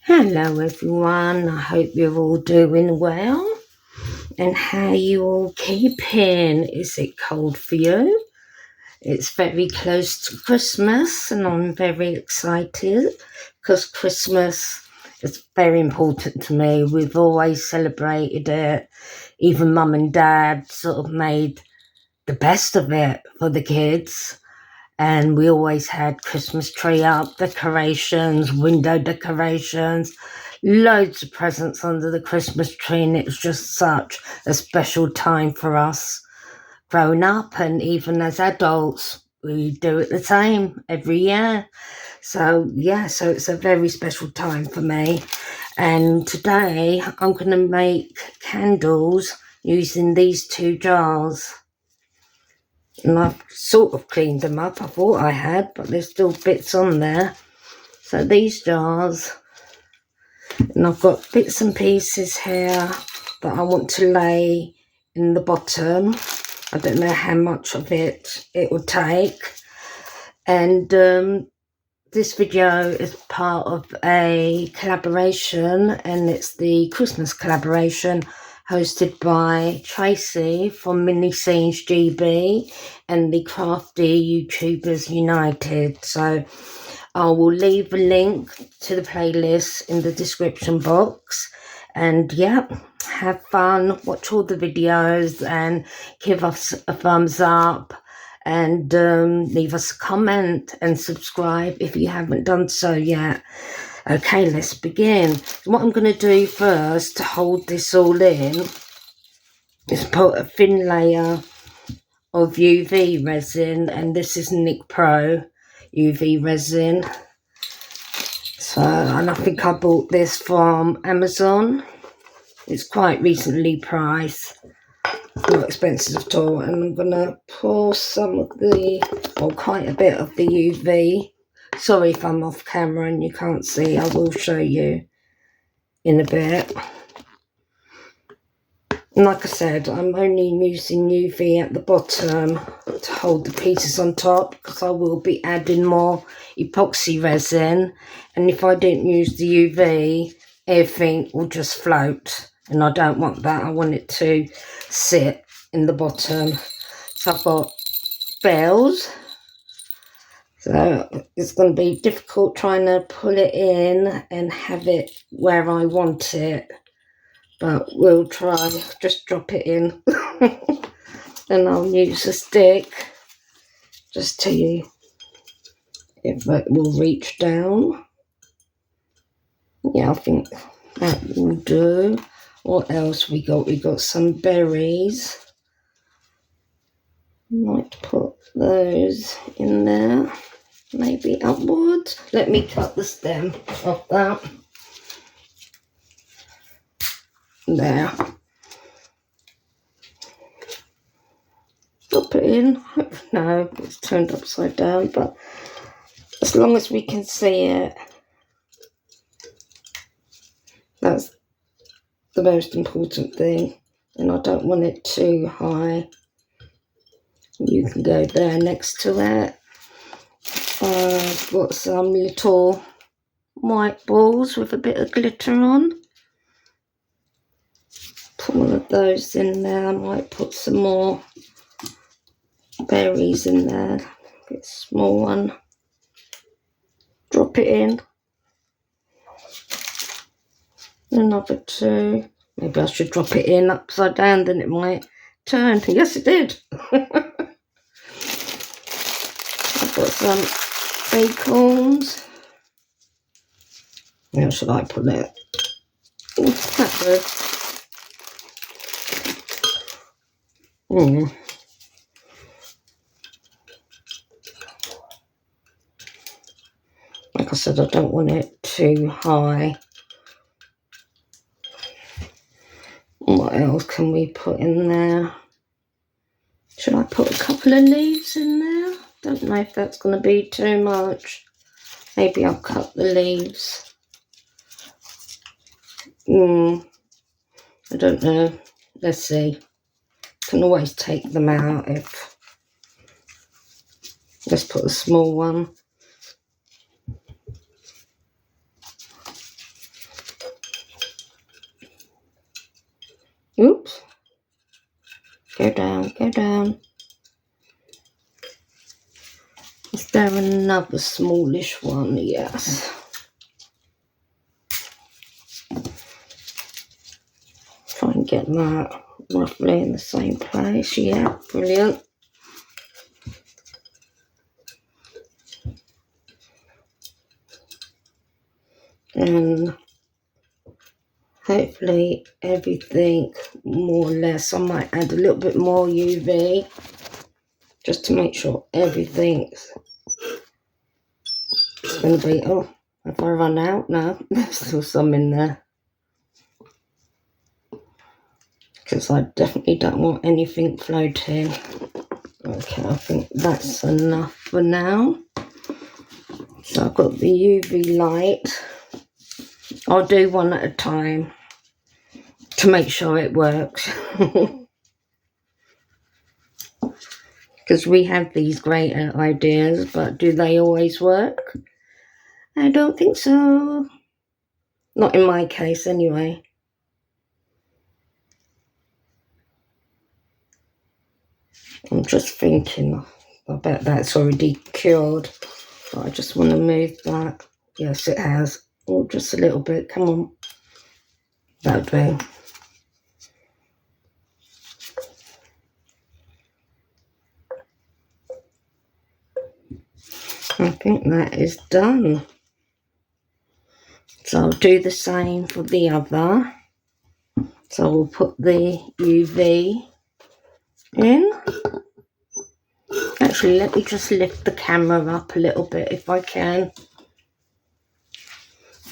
Hello everyone, I hope you're all doing well. And how you all keeping? Is it cold for you? It's very close to Christmas and I'm very excited because Christmas is very important to me. We've always celebrated it. Even mum and dad sort of made the best of it for the kids. And we always had Christmas tree up, decorations, window decorations, loads of presents under the Christmas tree, and it was just such a special time for us growing up, and even as adults, we do it the same every year. So it's a very special time for me. And today I'm going to make candles using these two jars. And I've sort of cleaned them up. I thought I had, but there's still bits on there. So these jars, and I've got bits and pieces here that I want to lay in the bottom. I don't know how much of it will take. And this video is part of a collaboration, and it's the Christmas collaboration hosted by Tracy from MiniScenesgb and the Crafty Youtubers United. So I will leave a link to the playlist in the description box. And yeah, have fun, watch all the videos and give us a thumbs up and leave us a comment and subscribe if you haven't done so yet. Okay, let's begin. What I'm going to do first to hold this all in is put a thin layer of UV resin, and this is Nick Pro UV resin. So, and I think I bought this from Amazon. It's quite recently priced, not expensive at all. And I'm going to pour some of quite a bit of the UV. Sorry if I'm off camera and you can't see, I will show you in a bit. And like I said, I'm only using UV at the bottom to hold the pieces on top because I will be adding more epoxy resin. And if I don't use the UV, everything will just float. And I don't want that. I want it to sit in the bottom. So I've got bells. So it's going to be difficult trying to pull it in and have it where I want it. But we'll try. Just drop it in. Then I'll use a stick just to see if it will reach down. Yeah, I think that will do. What else we got? We got some berries. Might put those in there. Maybe upwards. Let me cut the stem off that. There. Drop it in. No, it's turned upside down, but as long as we can see it, that's the most important thing. And I don't want it too high. You can go there next to it. I've got some little white balls with a bit of glitter on. Put one of those in there. I might put some more berries in there. Get a small one. Drop it in. Another two. Maybe I should drop it in upside down, then it might turn. Yes, it did. I've got some acorns. Where should I put it? That good. Like I said, I don't want it too high. What else can we put in there? Should I put a couple of leaves in there? Don't know if that's going to be too much. Maybe I'll cut the leaves. I don't know. Let's see. Can always take them out if... Let's put a small one. Go down, go down. Is there another smallish one? Yes. Try and get that roughly in the same place. Yeah, brilliant. And hopefully everything more or less. I might add a little bit more UV just to make sure everything's going to be. Oh, have I run out? No, there's still some in there. Because I definitely don't want anything floating. Okay, I think that's enough for now. So I've got the UV light. I'll do one at a time to make sure it works. Because we have these great ideas, but do they always work? I don't think so. Not in my case, anyway. I'm just thinking, I bet that's already cured. But I just want to move that. Yes, it has. Oh, just a little bit. Come on. That'll do. I think that is done. So I'll do the same for the other. So we'll put the UV in. Actually, let me just lift the camera up a little bit if I can.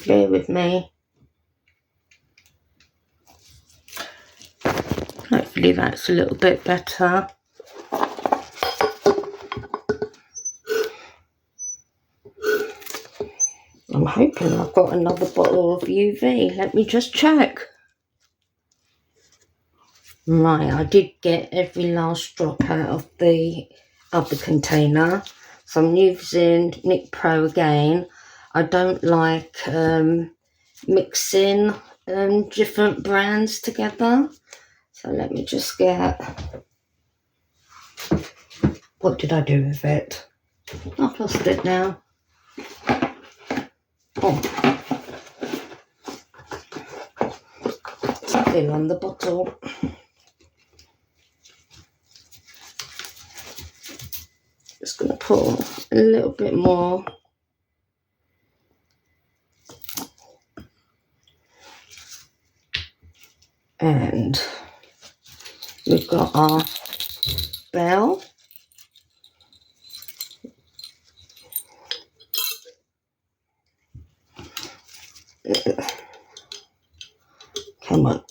Bear with me. Hopefully that's a little bit better. I'm hoping I've got another bottle of UV. Let me just check. Right, I did get every last drop out of the other container. So I'm using Nick Pro again. I don't like mixing different brands together. So let me just get... What did I do with it? I've lost it now. Oh. Something on the bottle. Just going to pour a little bit more. And we've got our bell. Come on.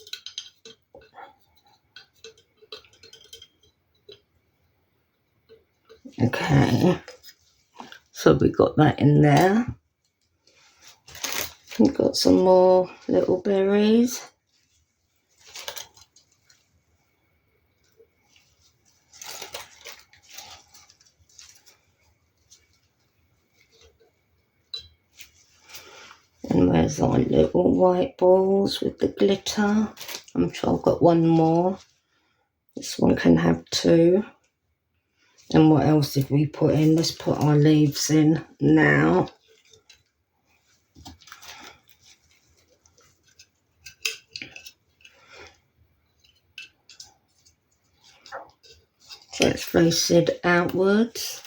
Okay. So we got that in there. We've got some more little berries. And where's our little white balls with the glitter? I'm sure I've got one more. This one can have two. And what else did we put in? Let's put our leaves in now. So it's facing outwards.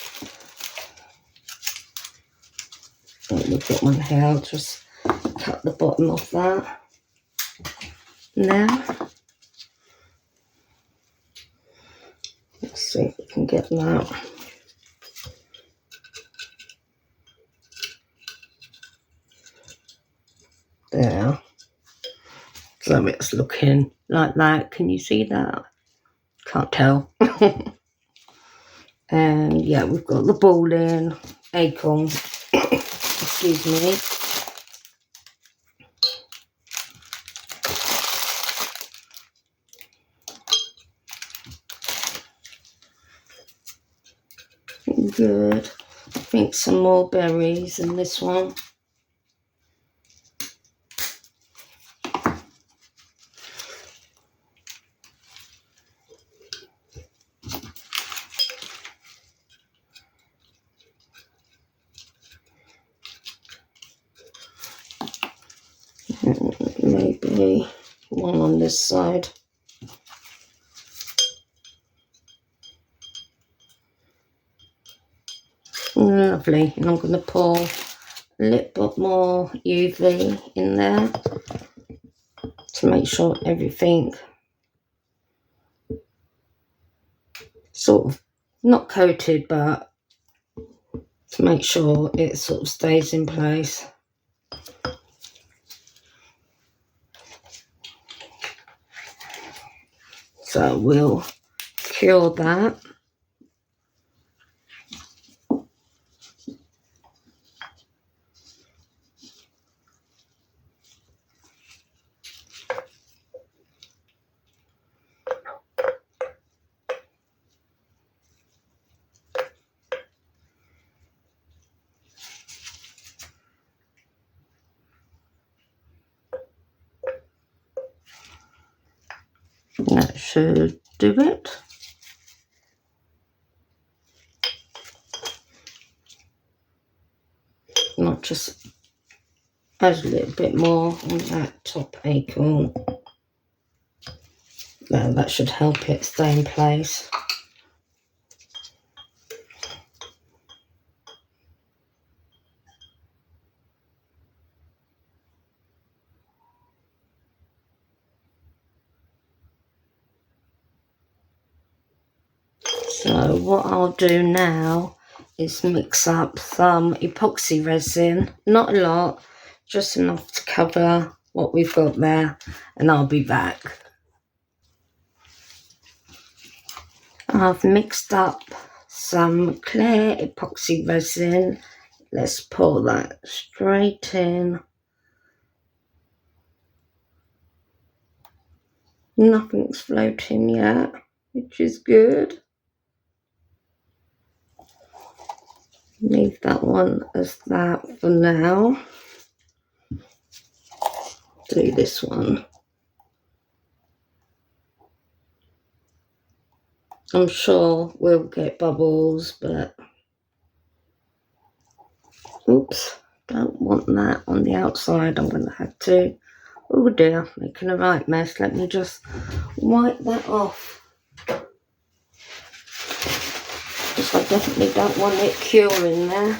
Oh, we've got one here. I'll just cut the bottom off that. Now, let's see if we can get that. There. So it's looking like that. Can you see that? Can't tell. And yeah, we've got the ball in, acorn. Excuse me. Good. I think some more berries in this one. the one on this side. Lovely. And I'm going to pour a little bit more UV in there to make sure everything sort of not coated, but to make sure it sort of stays in place. So we'll cure that. That should do it. Not just add a little bit more on that top acorn. Now that should help it stay in place. So what I'll do now is mix up some epoxy resin, not a lot, just enough to cover what we've got there, and I'll be back. I've mixed up some clear epoxy resin. Let's pour that straight in. Nothing's floating yet, which is good. Leave that one as that for now. Do this one. I'm sure we'll get bubbles, but oops, don't want that on the outside. I'm going to have to, oh dear, making a right mess. Let me just wipe that off. Because I definitely don't want it curing there.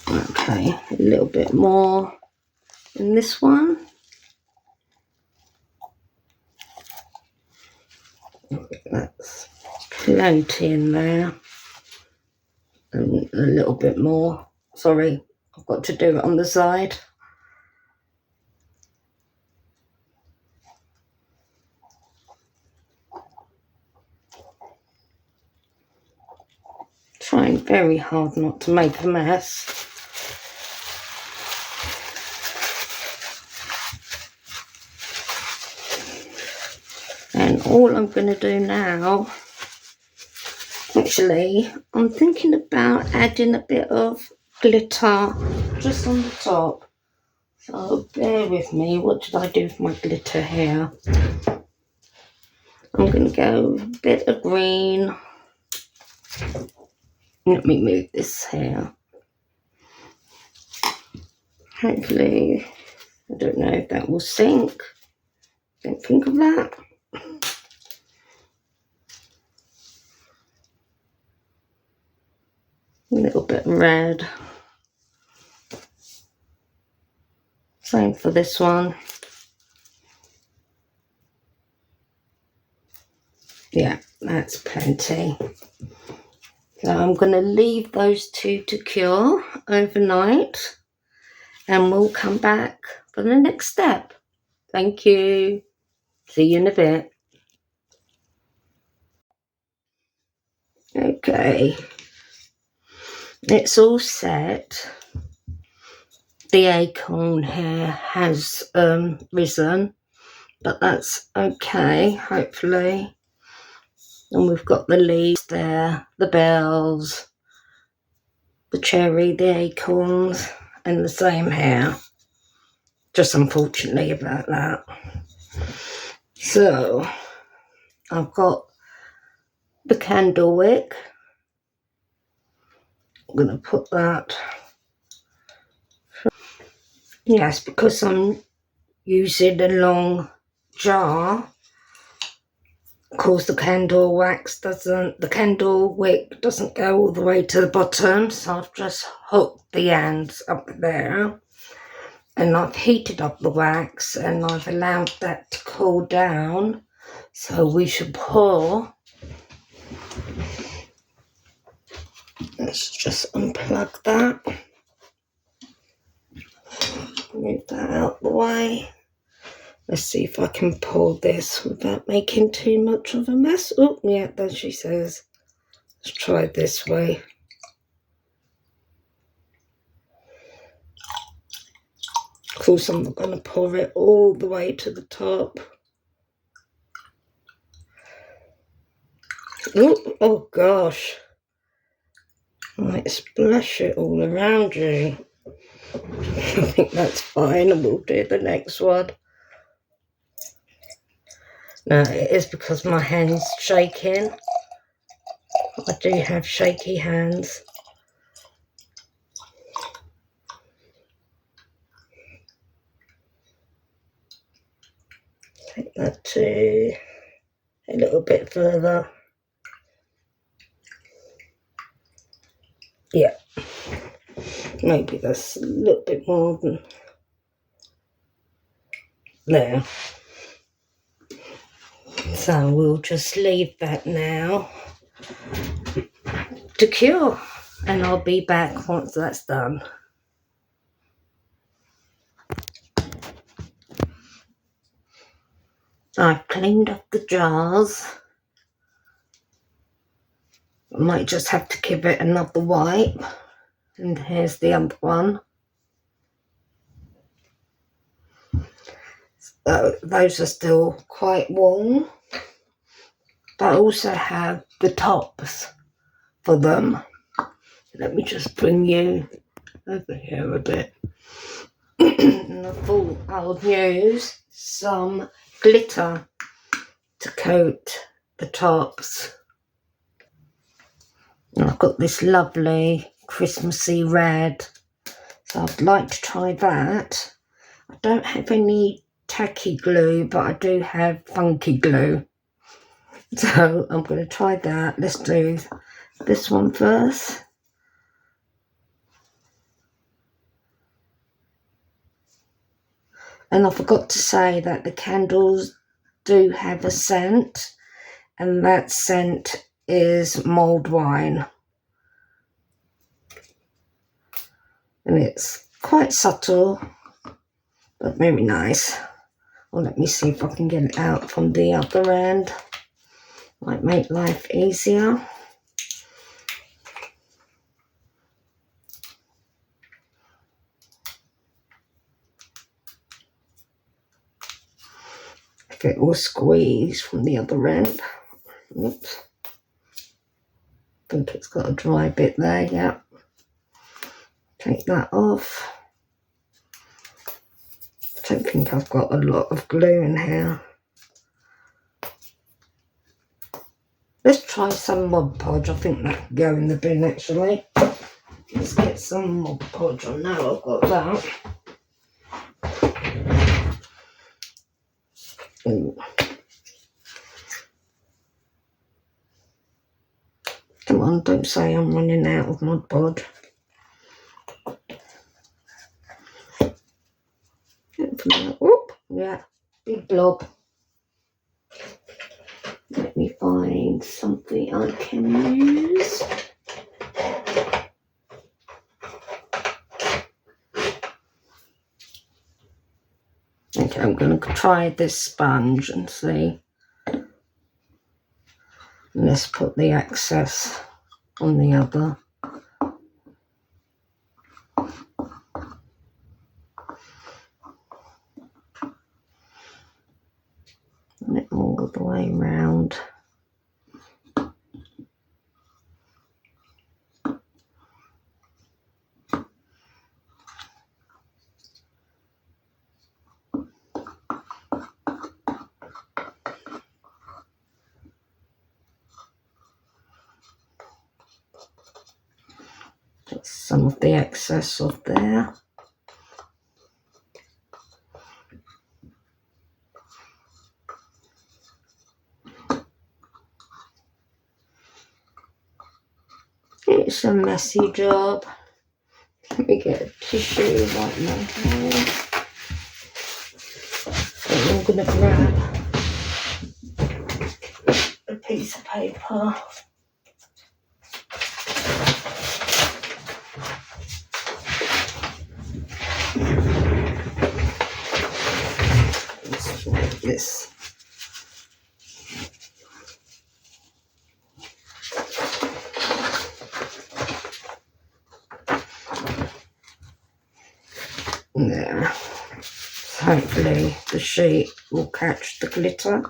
Okay, a little bit more in this one. That's plenty in there. And a little bit more. Sorry, I've got to do it on the side. Trying very hard not to make a mess. And all I'm going to do now, actually, I'm thinking about adding a bit of glitter just on the top. So bear with me. What did I do with my glitter here? I'm going to go a bit of green. Let me move this here. Hopefully, I don't know if that will sink. Don't think of that. A little bit red. Same for this one. Yeah, that's plenty. So I'm going to leave those two to cure overnight, and we'll come back for the next step. Thank you. See you in a bit. Okay. It's all set. The acorn here has risen, but that's okay, hopefully. And we've got the leaves there, the bells, the cherry, the acorns, and the same here. Just unfortunately about that. So I've got the candle wick. I'm going to put that. Yes, because I'm using a long jar. Of course, the candle wick doesn't go all the way to the bottom, so I've just hooked the ends up there, and I've heated up the wax, and I've allowed that to cool down. So we should pour. Let's just unplug that. Move that out the way. Let's see if I can pour this without making too much of a mess. Oh, yeah, there she says. Let's try it this way. Of course, I'm not going to pour it all the way to the top. Oh gosh. I might splash it all around you. I think that's fine, and we'll do the next one. No, it is because my hand's shaking. I do have shaky hands. Take that to a little bit further. Yeah. Maybe that's a little bit more than there. So we'll just leave that now to cure, and I'll be back once that's done. I've cleaned up the jars. I might just have to give it another wipe. And here's the other one. Those are still quite warm. But I also have the tops for them. Let me just bring you over here a bit. And I thought I'll use some glitter to coat the tops. And I've got this lovely Christmassy red, so I'd like to try that. I don't have any tacky glue, but I do have funky glue, so I'm going to try that. Let's do this one first. And I forgot to say that the candles do have a scent, and that scent is mulled wine. And it's quite subtle, but very nice. Well, let me see if I can get it out from the other end. Might make life easier. If it will squeeze from the other end. Oops. I think it's got a dry bit there, yeah. Take that off. I don't think I've got a lot of glue in here. Let's try some Mod Podge. I think that can go in the bin actually. Let's get some Mod Podge on now. I've got that. Ooh. Come on, don't say I'm running out of Mod Podge. Oop, yeah, big blob. Let me find something I can use. Okay, I'm going to try this sponge and see. And let's put the excess on the other. And it all the way around. Take some of the excess off there. It's a messy job. Let me get a tissue right now. And I'm going to grab a piece of paper. Just like this. There. So hopefully the sheet will catch the glitter.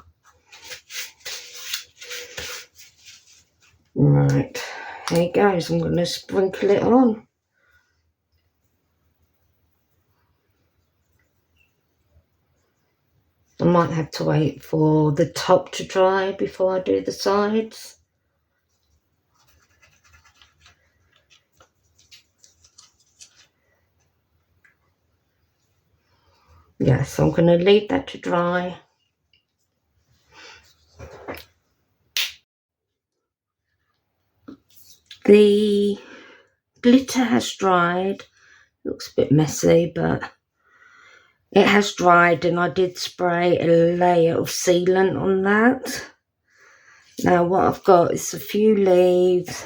Right, here it goes. I'm going to sprinkle it on. I might have to wait for the top to dry before I do the sides. Yeah, so I'm going to leave that to dry. The glitter has dried. Looks a bit messy, but it has dried, and I did spray a layer of sealant on that. Now what I've got is a few leaves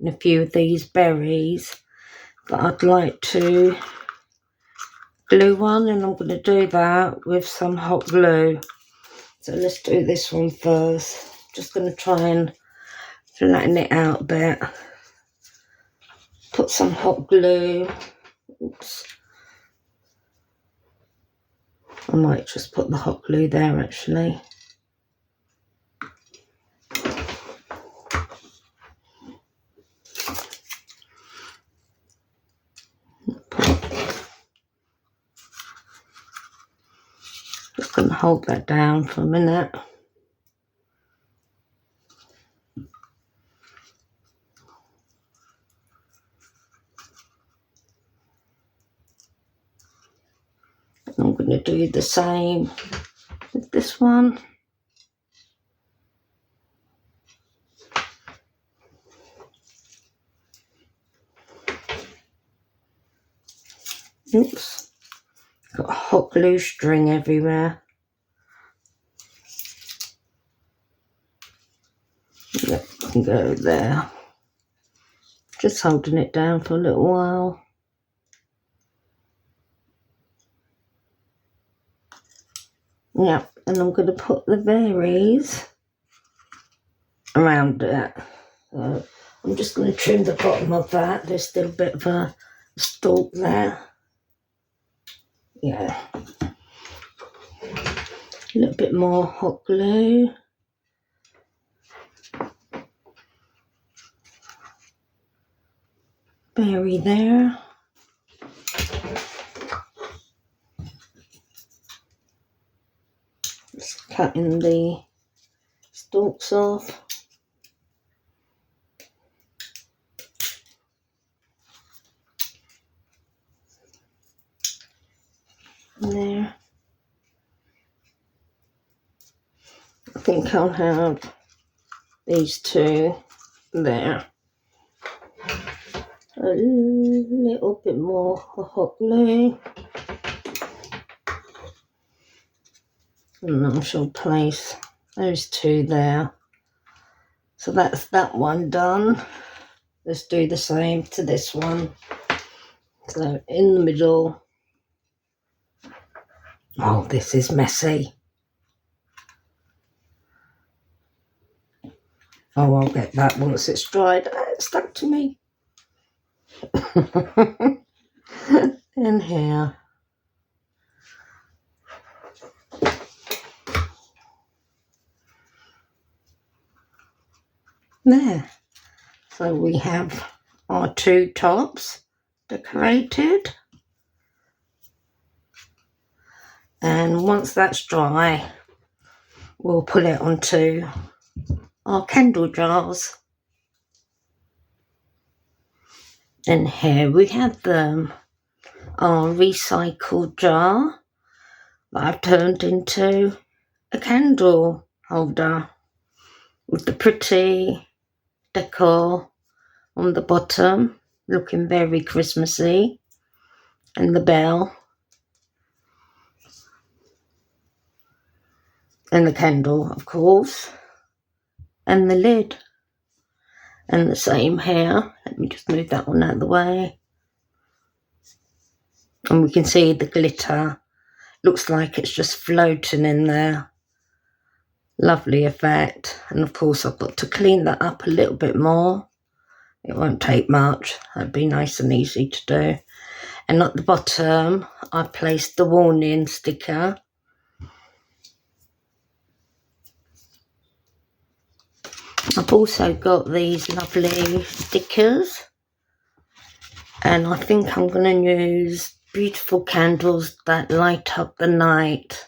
and a few of these berries that I'd like to glue on, and I'm going to do that with some hot glue. So let's do this one first. Just going to try and flatten it out a bit. Put some hot glue. Oops. I might just put the hot glue there actually. Just going to hold that down for a minute. I'm going to do the same with this one. Oops, got a hot glue string everywhere. That can go there. Just holding it down for a little while. Yeah, and I'm going to put the berries around it. So I'm just going to trim the bottom of that. There's still a bit of a stalk there. Yeah. A little bit more hot glue. Berry there. Just cutting the stalks off. There. I think I'll have these two there. A little bit more hot glue. And I shall place those two there. So that's that one done. Let's do the same to this one. So in the middle. Oh, this is messy. Oh, I'll get that once it's dried. It stuck to me. In here. There. So we have our two tops decorated. And once that's dry, we'll put it onto our candle jars. And here we have them. Our recycled jar that I've turned into a candle holder with the pretty decor on the bottom, looking very Christmassy, and the bell and the candle, of course, and the lid. And the same here. Let me just move that one out of the way. And we can see the glitter. Looks like it's just floating in there. Lovely effect. And of course I've got to clean that up a little bit more. It won't take much. That'd be nice and easy to do. And at the bottom I've placed the warning sticker. I've also got these lovely stickers, and I think I'm going to use beautiful candles that light up the night.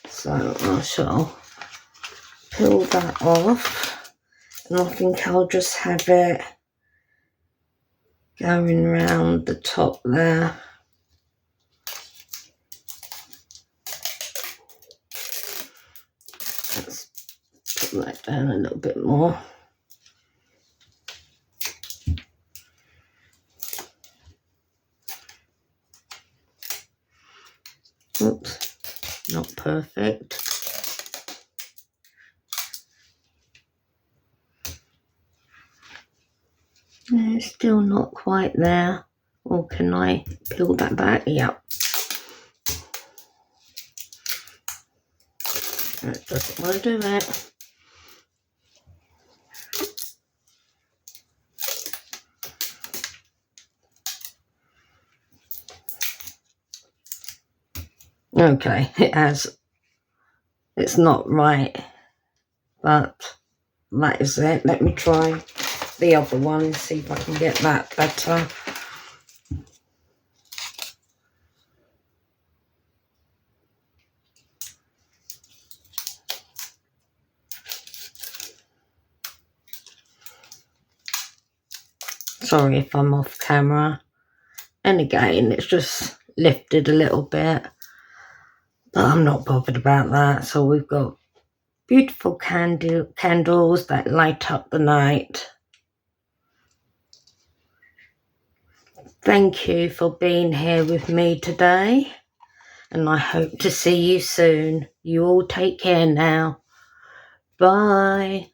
So I shall peel that off, and I think I'll just have it going around the top there. Let's put that down a little bit more. Oops, not perfect. No, still not quite there. Or can I peel that back? Yep. That doesn't want to do it. Okay, it has. It's not right, but that is it. Let me try the other one and see if I can get that better. Sorry if I'm off camera. And again, it's just lifted a little bit. But I'm not bothered about that. So we've got beautiful candles that light up the night. Thank you for being here with me today. And I hope to see you soon. You all take care now. Bye.